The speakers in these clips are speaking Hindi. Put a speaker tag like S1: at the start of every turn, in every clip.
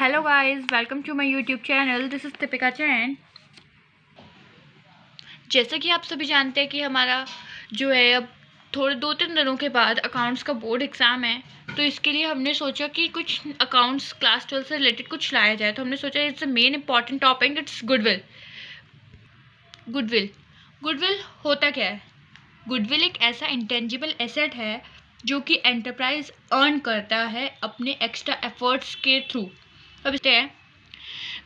S1: Hello guys, welcome to my YouTube channel. This is Deepika Jain. जैसे कि आप सभी जानते हैं कि हमारा जो है अब थोड़े 2-3 दिनों के बाद अकाउंट्स का बोर्ड एग्ज़ाम है। तो इसके लिए हमने सोचा कि कुछ अकाउंट्स क्लास 12 से रिलेटेड कुछ लाया जाए। तो हमने सोचा it's the main important topic, it's goodwill. Goodwill goodwill होता क्या है? गुडविल एक ऐसा इंटेंजिबल एसेट है जो कि एंटरप्राइज अर्न करता है अपने एक्स्ट्रा एफर्ट्स के थ्रू। अब इससे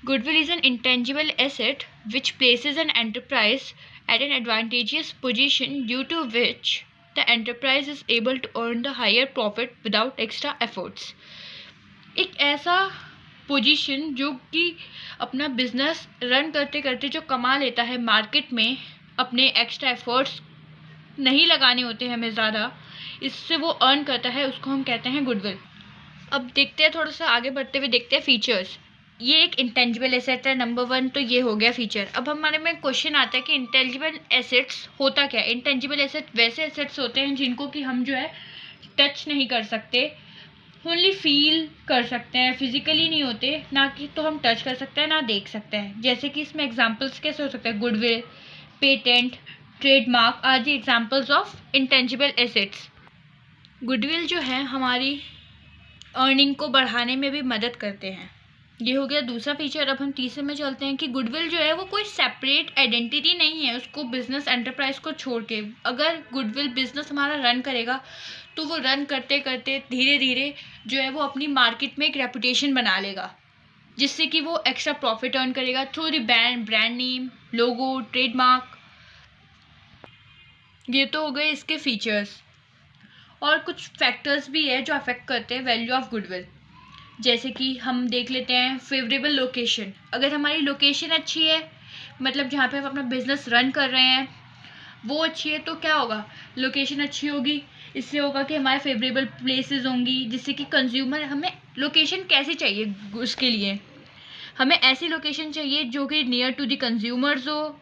S1: goodwill is an intangible asset which places an enterprise at an advantageous position due to which the enterprise is able to earn the higher profit without extra efforts। एक ऐसा पोजीशन जो कि अपना बिजनेस रन करते करते जो कमा लेता है मार्केट में, अपने एक्स्ट्रा एफर्ट्स नहीं लगाने होते हैं हमें ज़्यादा, इससे वो अर्न करता है, उसको हम कहते हैं गुडविल। अब देखते हैं, थोड़ा सा आगे बढ़ते हुए देखते हैं फीचर्स। ये एक इंटेंजिबल एसेट है, नंबर 1 तो ये हो गया फीचर। अब हमारे में क्वेश्चन आता है कि इंटेंजिबल एसेट्स होता क्या है। इंटेंजिबल एसेट वैसे एसेट्स होते हैं जिनको कि हम जो है टच नहीं कर सकते, ओनली फील कर सकते हैं, फिजिकली नहीं होते, ना कि तो हम टच कर सकते हैं ना देख सकते हैं। जैसे कि इसमें एग्जांपल्स कैसे हो सकते हैं? गुडविल, पेटेंट, ट्रेडमार्क आदि examples of intangible assets. Goodwill जो है हमारी अर्निंग को बढ़ाने में भी मदद करते हैं। ये हो गया दूसरा फीचर। अब हम तीसरे में चलते हैं कि गुडविल जो है वो कोई सेपरेट आइडेंटिटी नहीं है उसको बिजनेस एंटरप्राइज को छोड़ के। अगर गुडविल बिजनेस हमारा रन करेगा तो वो रन करते करते धीरे धीरे जो है वो अपनी मार्केट में एक रेपुटेशन बना लेगा, जिससे कि वो एक्स्ट्रा प्रॉफिट अर्न करेगा through the brand name, logo, trademark. ये तो हो गए इसके फीचर्स। और कुछ फैक्टर्स भी है जो अफेक्ट करते हैं वैल्यू ऑफ गुडविल। जैसे कि हम देख लेते हैं फेवरेबल लोकेशन। अगर हमारी लोकेशन अच्छी है, मतलब जहाँ पे हम अपना बिजनेस रन कर रहे हैं वो अच्छी है, तो क्या होगा? लोकेशन अच्छी होगी, इससे होगा कि हमारे फेवरेबल प्लेसेस होंगी, जिससे कि कंज्यूमर, हमें लोकेशन कैसी चाहिए? उसके लिए हमें ऐसी लोकेशन चाहिए जो कि नियर टू द कंज्यूमर्स हो,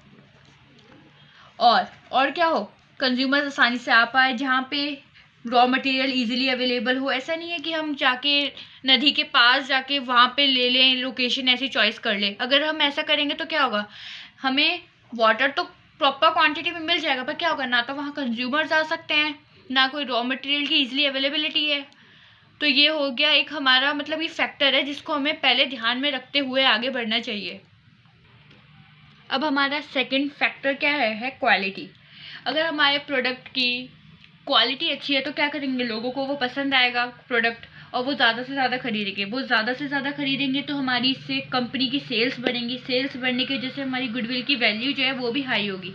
S1: और क्या हो, कंज्यूमर्स आसानी से आ पाए, जहाँ पे रॉ मटेरियल इजीली अवेलेबल हो। ऐसा नहीं है कि हम जाके नदी के पास जाके वहाँ पे ले लें, लोकेशन ऐसी चॉइस कर लें। अगर हम ऐसा करेंगे तो क्या होगा? हमें वाटर तो प्रॉपर क्वांटिटी में मिल जाएगा, पर क्या होगा, ना तो वहाँ कंज्यूमर्स आ सकते हैं, ना कोई रॉ मटेरियल की ईजिली अवेलेबिलिटी है। तो ये हो गया एक हमारा, मतलब ये फैक्टर है जिसको हमें पहले ध्यान में रखते हुए आगे बढ़ना चाहिए। अब हमारा सेकंड फैक्टर क्या है क्वालिटी। अगर हमारे प्रोडक्ट की क्वालिटी अच्छी है तो क्या करेंगे? लोगों को वो पसंद आएगा प्रोडक्ट, और वो ज़्यादा से ज़्यादा खरीदेंगे। वो ज़्यादा से ज़्यादा खरीदेंगे तो हमारी इससे कंपनी की सेल्स बढ़ेंगी। सेल्स बढ़ने की वजह से हमारी गुडविल की वैल्यू जो है वो भी हाई होगी।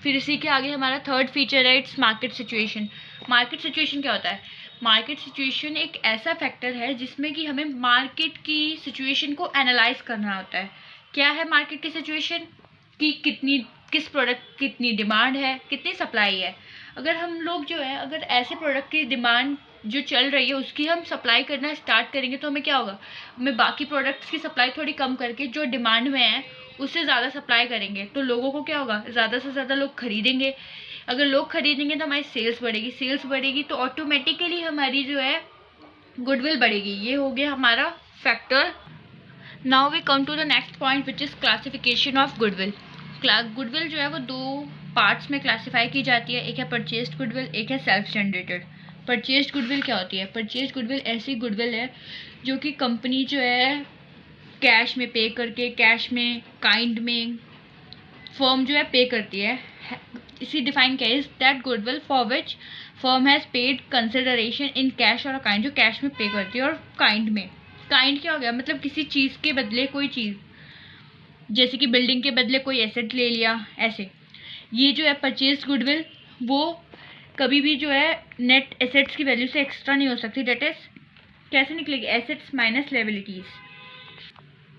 S1: फिर इसी के आगे हमारा थर्ड फीचर है its market situation. Market situation क्या होता है? मार्केट सिचुएशन एक ऐसा फैक्टर है जिसमें कि हमें मार्केट की सिचुएशन को एनालाइज करना होता है। क्या है मार्केट की सिचुएशन? कि किस प्रोडक्ट की कितनी डिमांड है, कितनी सप्लाई है। अगर हम लोग जो है, अगर ऐसे प्रोडक्ट की डिमांड जो चल रही है उसकी हम सप्लाई करना स्टार्ट करेंगे तो हमें क्या होगा? हमें बाकी प्रोडक्ट्स की सप्लाई थोड़ी कम करके जो डिमांड में है उससे ज़्यादा सप्लाई करेंगे, तो लोगों को क्या होगा? ज़्यादा से ज़्यादा लोग खरीदेंगे। अगर लोग खरीदेंगे तो हमारी सेल्स बढ़ेगी। सेल्स बढ़ेगी तो ऑटोमेटिकली हमारी जो है गुडविल बढ़ेगी। ये हो गया हमारा factor. Now we come to the next point which is classification of goodwill. Goodwill जो है वो 2 पार्ट्स में क्लासीफाई की जाती है। एक है परचेस्ड गुडविल, एक है सेल्फ जनरेटेड। परचेस्ड गुडविल क्या होती है? परचेस्ड गुडविल ऐसी गुडविल है जो कि कंपनी जो है कैश में पे करके, कैश में, काइंड में फर्म जो है पे करती है। इसी डिफाइन किया is that goodwill for which firm has paid consideration in cash और काइंड, जो कैश में पे करती है। और काइंड में, काइंड क्या हो गया? मतलब किसी चीज़ के बदले कोई चीज़, जैसे कि बिल्डिंग के बदले कोई एसेट ले लिया, ऐसे। ये जो है परचेज गुडविल वो कभी भी जो है नेट एसेट्स की वैल्यू से एक्स्ट्रा नहीं हो सकती। डेट इज कैसे निकलेगी? Assets minus liabilities.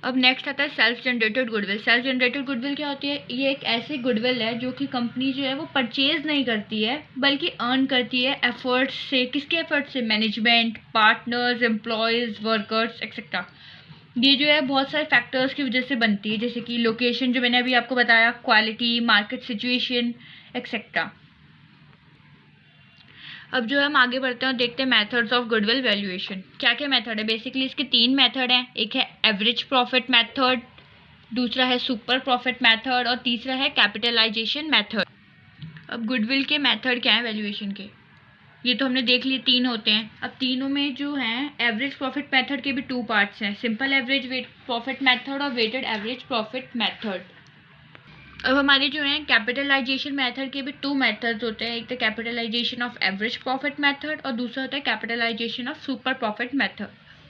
S1: अब नेक्स्ट आता है self generated goodwill. Self generated goodwill क्या होती है? ये एक ऐसी गुडविल है जो कि कंपनी जो है वो परचेज नहीं करती है बल्कि अर्न करती है एफर्ट्स से। किसके एफर्ट्स से? Management, partners, employees, workers etcetera. ये जो है बहुत सारे फैक्टर्स की वजह से बनती है, जैसे कि लोकेशन जो मैंने अभी आपको बताया, क्वालिटी, मार्केट सिचुएशन एक्सेट्रा। अब जो है हम आगे बढ़ते हैं और देखते हैं मेथड्स ऑफ गुडविल वैल्यूएशन। क्या क्या मेथड है? बेसिकली इसके 3 मेथड हैं। एक है एवरेज प्रॉफिट मेथड, दूसरा है सुपर प्रॉफिट मेथड और तीसरा है कैपिटलाइजेशन मेथड। अब गुडविल के मेथड क्या है वैल्यूएशन के, ये तो हमने देख लिए 3 होते हैं। अब तीनों में जो हैं एवरेज प्रॉफिट मेथड के भी 2 पार्ट्स हैं, सिंपल एवरेज प्रॉफिट मेथड और वेटेड एवरेज प्रॉफिट मेथड। अब हमारे जो हैं कैपिटलाइजेशन मेथड के भी 2 मेथड्स होते हैं, एक तो capitalization of average profit method और दूसरा होता है capitalization of super profit method.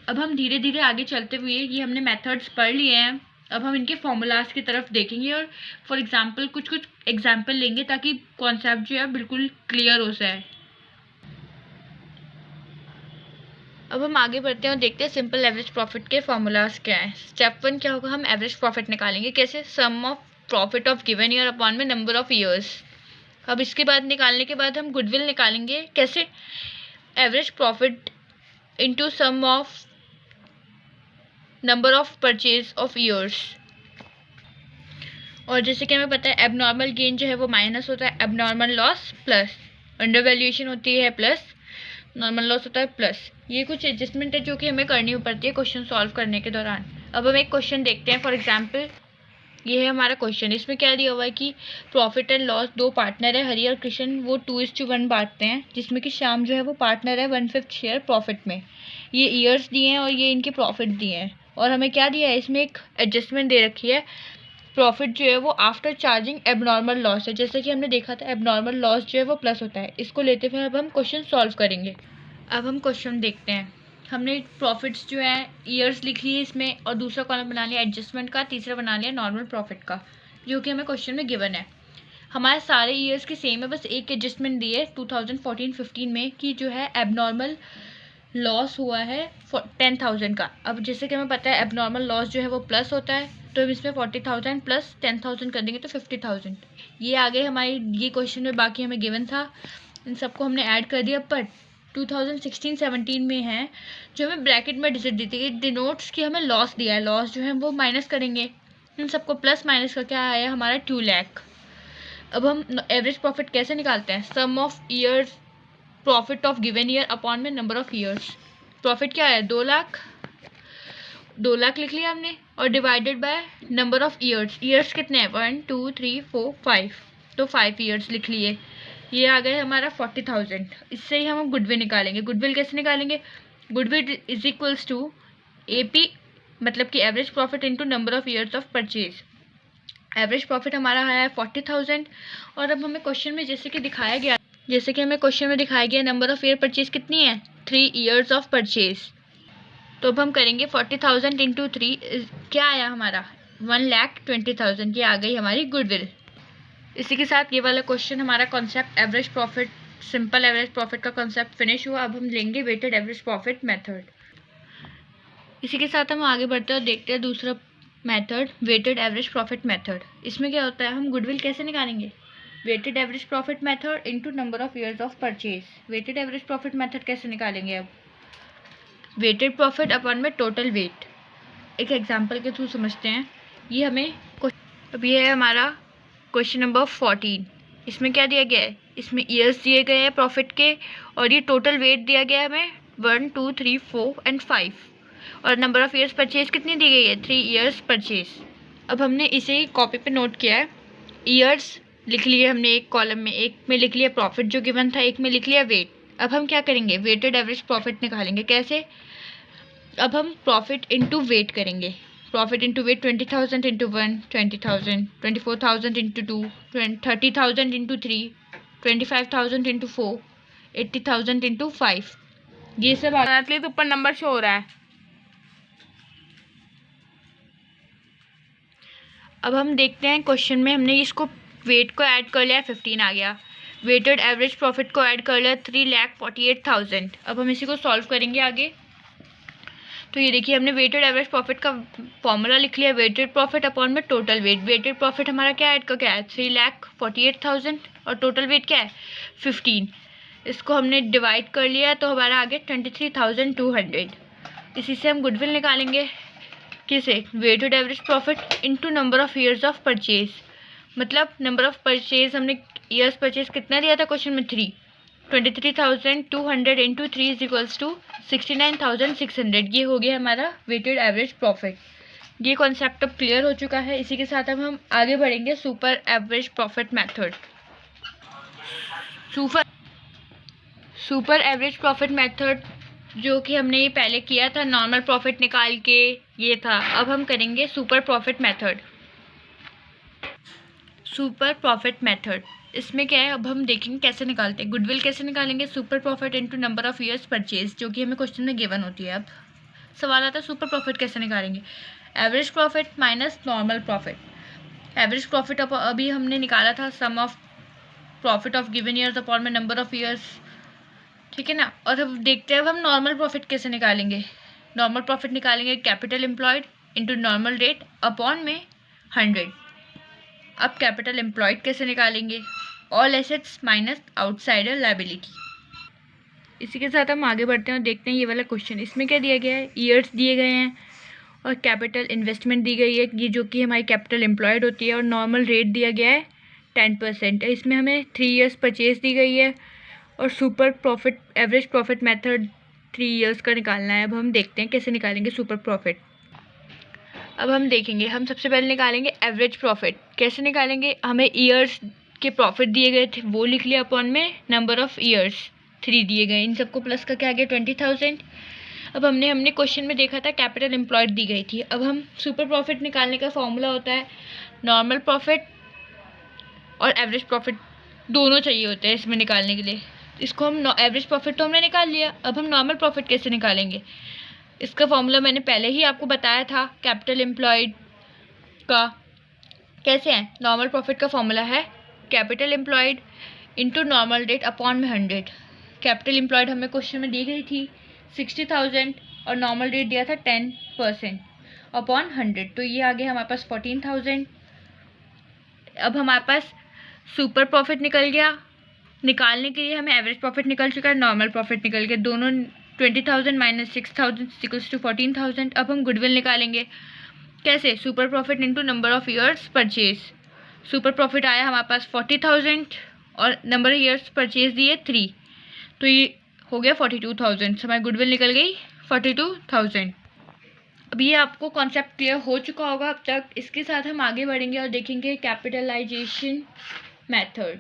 S1: अब हम धीरे धीरे आगे चलते हुए ये हमने मेथड्स पढ़ लिए हैं, अब हम इनके फॉर्मूलाज की तरफ देखेंगे और फॉर एग्जांपल कुछ एग्जांपल लेंगे ताकि कॉन्सेप्ट जो है बिल्कुल क्लियर हो जाए। अब हम आगे बढ़ते हैं और देखते हैं सिंपल एवरेज प्रॉफिट के फॉर्मूलाज क्या हैं। स्टेप 1 क्या होगा, हम एवरेज प्रॉफिट निकालेंगे। कैसे? Sum of profit of given year upon में नंबर ऑफ ईयर्स। अब इसके बाद निकालने के बाद हम गुडविल निकालेंगे। कैसे? Average profit into sum of number of purchase of years. और जैसे कि हमें पता है एबनॉर्मल गेन जो है वो माइनस होता है abnormal loss plus, under valuation होती है प्लस, नॉर्मल लॉस होता है प्लस। ये कुछ एडजस्टमेंट है जो कि हमें करनी पड़ती है क्वेश्चन सॉल्व करने के दौरान। अब हम एक क्वेश्चन देखते हैं। फॉर एग्जांपल ये है हमारा क्वेश्चन, इसमें क्या दिया हुआ है कि प्रॉफिट एंड लॉस 2 पार्टनर है, हरि और कृष्ण, वो 2:1 बांटते हैं, जिसमें कि श्याम जो है वो पार्टनर है 1/5 शेयर प्रॉफिट में। ये ईयर्स दिए हैं और ये इनके प्रॉफिट दिए हैं और हमें क्या दिया है, इसमें एक एडजस्टमेंट दे रखी है। प्रॉफिट जो है वो आफ्टर चार्जिंग एबनॉर्मल लॉस है, जैसे कि हमने देखा था एबनॉर्मल लॉस जो है वो प्लस होता है। इसको लेते हुए अब हम क्वेश्चन सॉल्व करेंगे। अब हम क्वेश्चन देखते हैं। हमने प्रॉफिट्स जो है ईयर्स लिख लिए इसमें और दूसरा कॉलम बना लिया एडजस्टमेंट का, तीसरा बना लिया नॉर्मल प्रॉफिट का, जो कि हमें क्वेश्चन में गिवन है। हमारे सारे ईयर्स के सेम है, बस एक एडजस्टमेंट दी है 2014-15 में कि जो है एबनॉर्मल लॉस हुआ है 10,000 का। अब जैसे कि हमें पता है एबनॉर्मल लॉस जो है वो प्लस होता है, तो हम इसमें 40,000 प्लस 10,000 कर देंगे तो 50,000। ये आगे हमारी ये क्वेश्चन में बाकी हमें गिवन था, इन सबको हमने ऐड कर दिया। पर 2016-17 में है जो हमें ब्रैकेट में डिजिट दी थी, डिनोट्स कि हमें लॉस दिया है, लॉस जो है वो माइनस करेंगे, इन सबको प्लस माइनस करके आया हमारा 2 लाख। अब हम एवरेज प्रॉफिट कैसे निकालते हैं, sum of years profit of given year upon में नंबर ऑफ ईयर्स। प्रॉफिट क्या है 2 लाख, 2 लाख लिख लिया हमने और divided by number of years. Years कितने हैं 1 2 3 4 5, तो 5 ईयर्स लिख लिए। ये आ गए हमारा 40,000। इससे ही हम गुडविल निकालेंगे। गुडविल कैसे निकालेंगे, goodwill is equals to AP मतलब कि average profit into number of years of purchase. Average profit हमारा है 40,000 और अब हमें क्वेश्चन में जैसे कि हमें क्वेश्चन में दिखाया गया नंबर ऑफ ईयर परचेज कितनी है 3 ईयर्स ऑफ परचेज। तो अब हम करेंगे 40,000 इंटू 3, क्या आया हमारा 1,20,000। ये आ गई हमारी गुडविल। इसी के साथ ये वाला क्वेश्चन हमारा concept average profit, simple average profit का कॉन्सेप्ट फिनिश हुआ। अब हम लेंगे वेटेड एवरेज प्रॉफिट मेथड। इसी के साथ हम आगे बढ़ते हैं और देखते हैं दूसरा method weighted average profit method. इसमें क्या होता है, हम गुडविल कैसे निकालेंगे, weighted average profit method into number of years of purchase. Weighted average profit method कैसे निकालेंगे, अब वेटेड प्रॉफिट अपॉन में टोटल वेट। एक एग्जांपल के थ्रू समझते हैं। ये हमें अब ये है हमारा क्वेश्चन नंबर 14। इसमें क्या दिया गया है, इसमें ईयर्स दिए गए हैं प्रॉफिट के और ये टोटल वेट दिया गया है हमें 1 2 3 4 एंड 5 और नंबर ऑफ ईयर्स परचेज कितनी दी गई है 3 ईयर्स परचेज। अब हमने इसे कॉपी पे नोट किया है, ईयर्स लिख लिए हमने एक कॉलम में, एक में लिख लिया प्रॉफिट जो गिवन था, एक में लिख लिया वेट। अब हम क्या करेंगे, वेटेड एवरेज प्रॉफिट निकालेंगे। कैसे, अब हम प्रॉफिट इनटू वेट करेंगे। Profit into weight 20,000 into 1 20,000, 24,000 into 2 30,000 into 3 25,000 into 4 80,000 into 5। ये सब तो ऊपर नंबर शो हो रहा है। अब हम देखते हैं क्वेश्चन में हमने इसको वेट को ऐड कर लिया 15 आ गया, वेटेड एवरेज प्रॉफिट को ऐड कर लिया 3,48,000। अब हम इसी को सॉल्व करेंगे आगे। तो ये देखिए हमने वेटेड एवरेज प्रॉफिट का फॉर्मूला लिख लिया, वेटेड प्रॉफिट अपॉन में टोटल वेट। वेटेड प्रॉफिट हमारा क्या ऐड का क्या है 3,48,000 और टोटल वेट क्या है 15। इसको हमने डिवाइड कर लिया तो हमारा आगे 23,200। इसी से हम गुडविल निकालेंगे। किसे, weighted average profit into number of years of purchase. मतलब नंबर ऑफ परचेज हमने ईयर्स परचेज कितना दिया था क्वेश्चन में 3, 23,200 इंटू 3 इज इक्वल्स टू 69,600। ये हो गया हमारा वेटेड एवरेज प्रॉफिट। ये कॉन्सेप्ट अब क्लियर हो चुका है। इसी के साथ अब हम आगे बढ़ेंगे super average profit method. Super average profit method जो कि हमने ये पहले किया था नॉर्मल प्रॉफिट निकाल के, ये था। अब हम करेंगे super profit method. Super profit method इसमें क्या है, अब हम देखेंगे कैसे निकालते हैं। गुडविल कैसे निकालेंगे, super profit into number of years purchase, जो कि हमें क्वेश्चन में गिवन होती है। अब सवाल आता है सुपर प्रॉफिट कैसे निकालेंगे। Average profit minus normal profit. Average profit अभी हमने निकाला था sum of profit of given years upon में नंबर ऑफ ईयर्स, ठीक है ना। और अब देखते हैं अब हम नॉर्मल प्रॉफिट कैसे निकालेंगे। नॉर्मल प्रॉफिट निकालेंगे capital employed into normal rate upon में 100। अब कैपिटल एम्प्लॉयड कैसे निकालेंगे, all assets minus outsider liability. इसी के साथ हम आगे बढ़ते हैं और देखते हैं ये वाला क्वेश्चन। इसमें क्या दिया गया है, ईयर्स दिए गए हैं और कैपिटल इन्वेस्टमेंट दी गई है, ये जो कि हमारी कैपिटल एम्प्लॉयड होती है, और नॉर्मल रेट दिया गया है 10%। इसमें हमें 3 ईयर्स परचेज दी गई है और super profit average profit method 3 years का निकालना है। अब हम देखते हैं कैसे निकालेंगे सुपर प्रॉफिट। अब हम देखेंगे, हम सबसे पहले निकालेंगे एवरेज प्रॉफिट। कैसे निकालेंगे, हमें ईयर्स के प्रॉफिट दिए गए थे वो लिख लिया अपॉन में नंबर ऑफ ईयर्स 3 दिए गए, इन सबको प्लस करके आ गया 20,000। अब हमने क्वेश्चन में देखा था कैपिटल एम्प्लॉयड दी गई थी। अब हम सुपर प्रॉफिट निकालने का फॉर्मूला होता है नॉर्मल प्रॉफिट और एवरेज प्रॉफिट, दोनों चाहिए होते हैं इसमें निकालने के लिए। इसको हम एवरेज प्रॉफिट तो हमने निकाल लिया, अब हम नॉर्मल प्रॉफिट कैसे निकालेंगे। इसका फॉर्मूला मैंने पहले ही आपको बताया था कैपिटल एम्प्लॉयड का। कैसे है, नॉर्मल प्रॉफिट का फॉर्मूला है capital employed into normal rate upon में 100। कैपिटल एम्प्लॉयड हमें क्वेश्चन में दी गई थी 60,000 और नॉर्मल रेट दिया था 10% अपॉन 100, तो ये आ गया हमारे पास 14,000। अब हमारे पास सुपर प्रॉफिट निकल गया। निकालने के लिए हमें एवरेज प्रॉफिट निकल चुका है, नॉर्मल प्रॉफिट निकल गया, दोनों 20,000 माइनस 6,000 इक्वल्स टू 14,000। अब हम गुडविल निकालेंगे। कैसे, super profit into number of years purchase. Super profit आया हमारे पास 40,000 और नंबर ऑफ ईयर्स परचेज दिए 3, तो ये हो गया 42,000। हमारी गुडविल निकल गई 42,000। अब ये आपको कॉन्सेप्ट क्लियर हो चुका होगा अब तक। इसके साथ हम आगे बढ़ेंगे और देखेंगे कैपिटलाइजेशन मेथड।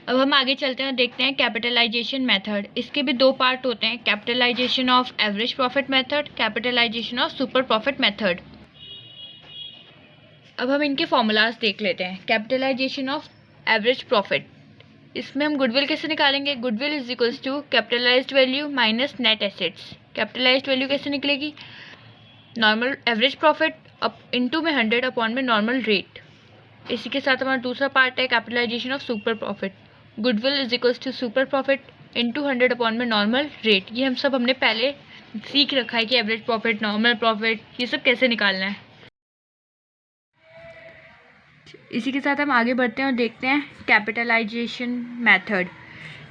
S1: अब हम आगे चलते हैं और देखते हैं कैपिटलाइजेशन मेथड। इसके भी 2 पार्ट होते हैं, capitalization of average profit method, capitalization of super profit method. अब हम इनके फॉर्मूलाज देख लेते हैं। कैपिटलाइजेशन ऑफ एवरेज प्रॉफिट, इसमें हम गुडविल कैसे निकालेंगे। Goodwill is equals to capitalized value minus net assets. Capitalized value कैसे निकलेगी, normal average profit up into में 100 अपॉन में नॉर्मल रेट। इसी के साथ हमारा दूसरा पार्ट है capitalization of super profit. Goodwill is equals to super profit into 100 upon में नॉर्मल रेट। ये हमने पहले सीख रखा है कि एवरेज प्रॉफिट, नॉर्मल प्रॉफिट, ये सब कैसे निकालना है। इसी के साथ हम आगे बढ़ते हैं और देखते हैं कैपिटलाइजेशन मेथड।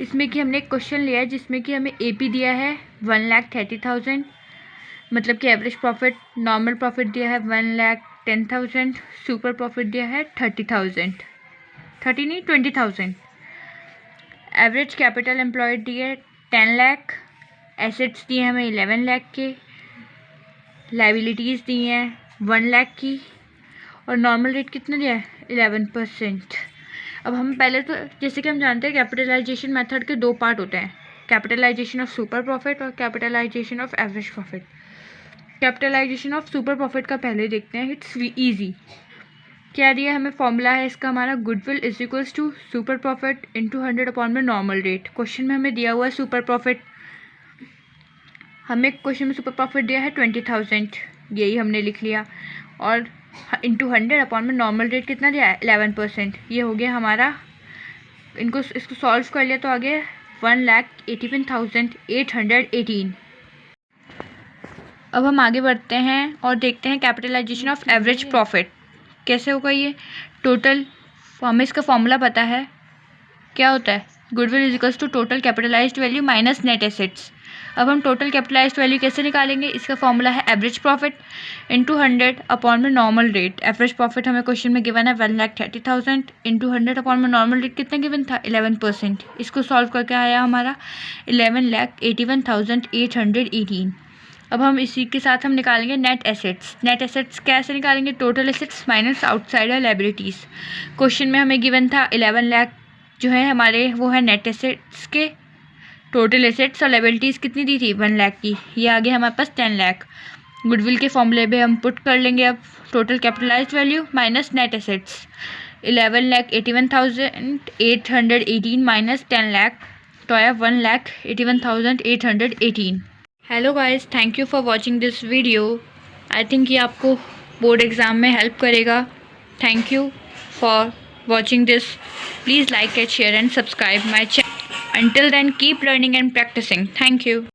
S1: इसमें कि हमने एक क्वेश्चन लिया है जिसमें कि हमें एपी दिया है 1,30,000, मतलब कि एवरेज प्रॉफिट, नॉर्मल प्रॉफिट दिया है 1,10,000, सुपर प्रॉफिट दिया है 30,000, 30 नहीं 20,000। एवरेज कैपिटल एम्प्लॉयड दिए 10 लाख, एसेट्स दिए हमें 11 लाख के, लाइबिलिटीज़ दी हैं 1 लाख की, और नॉर्मल रेट कितना दिया है 11%। अब हम पहले तो जैसे कि हम जानते हैं कैपिटलाइजेशन मेथड के 2 पार्ट होते हैं, कैपिटलाइजेशन ऑफ सुपर प्रॉफिट और capitalization of average profit. Capitalization of super profit का पहले देखते हैं। It's easy. क्या दिया हमें, फॉर्मूला है इसका हमारा goodwill is equals to super profit into 100 upon में नॉर्मल रेट। क्वेश्चन में हमें दिया हुआ है सुपर प्रॉफिट, हमें क्वेश्चन में सुपर प्रॉफिट दिया है 20,000, यही हमने लिख लिया, और इंटू 100 अपॉन में नॉर्मल रेट कितना दिया है 11%। ये हो गया हमारा, इसको सॉल्व कर लिया तो आ गया 1,81,818। अब हम आगे बढ़ते हैं और देखते हैं कैपिटलाइजेशन ऑफ एवरेज प्रॉफिट कैसे होगा। ये टोटल, हमें इसका फॉर्मूला पता है क्या होता है, goodwill is equals to total capitalized value minus net assets. अब हम टोटल कैपिटलाइज्ड वैल्यू कैसे निकालेंगे, इसका फॉर्मूला है एवरेज प्रॉफिट इंटू 100 अपॉन में नॉर्मल रेट। एवरेज प्रॉफिट हमें क्वेश्चन में गिवन है 1,30,000 इंटू 100 अपॉन में नॉर्मल रेट कितना गिवन था 11%। इसको सॉल्व करके आया हमारा 11,81,818। अब हम इसी के साथ हम निकालेंगे नेट एसेट्स। नेट एसेट्स कैसे निकालेंगे, total assets minus outsider liabilities. Question में हमें गिवन था 11 लाख जो है हमारे वो है नेट एसेट्स के, टोटल एसेट्स और लायबिलिटीज़ कितनी दी थी 1 लाख की, ये आ गया हमारे पास 10 लाख। गुडविल के फॉर्मूले पे हम पुट कर लेंगे अब total capitalized value minus net assets 11,81,818 minus 10 lakh तो आया 1,81,818। Hello guys, thank you for watching this video. I think ये आपको बोर्ड एग्ज़ाम में हेल्प करेगा। Thank you for watching this. Please like it, share and subscribe my channel. Until then, keep learning and practicing. Thank you.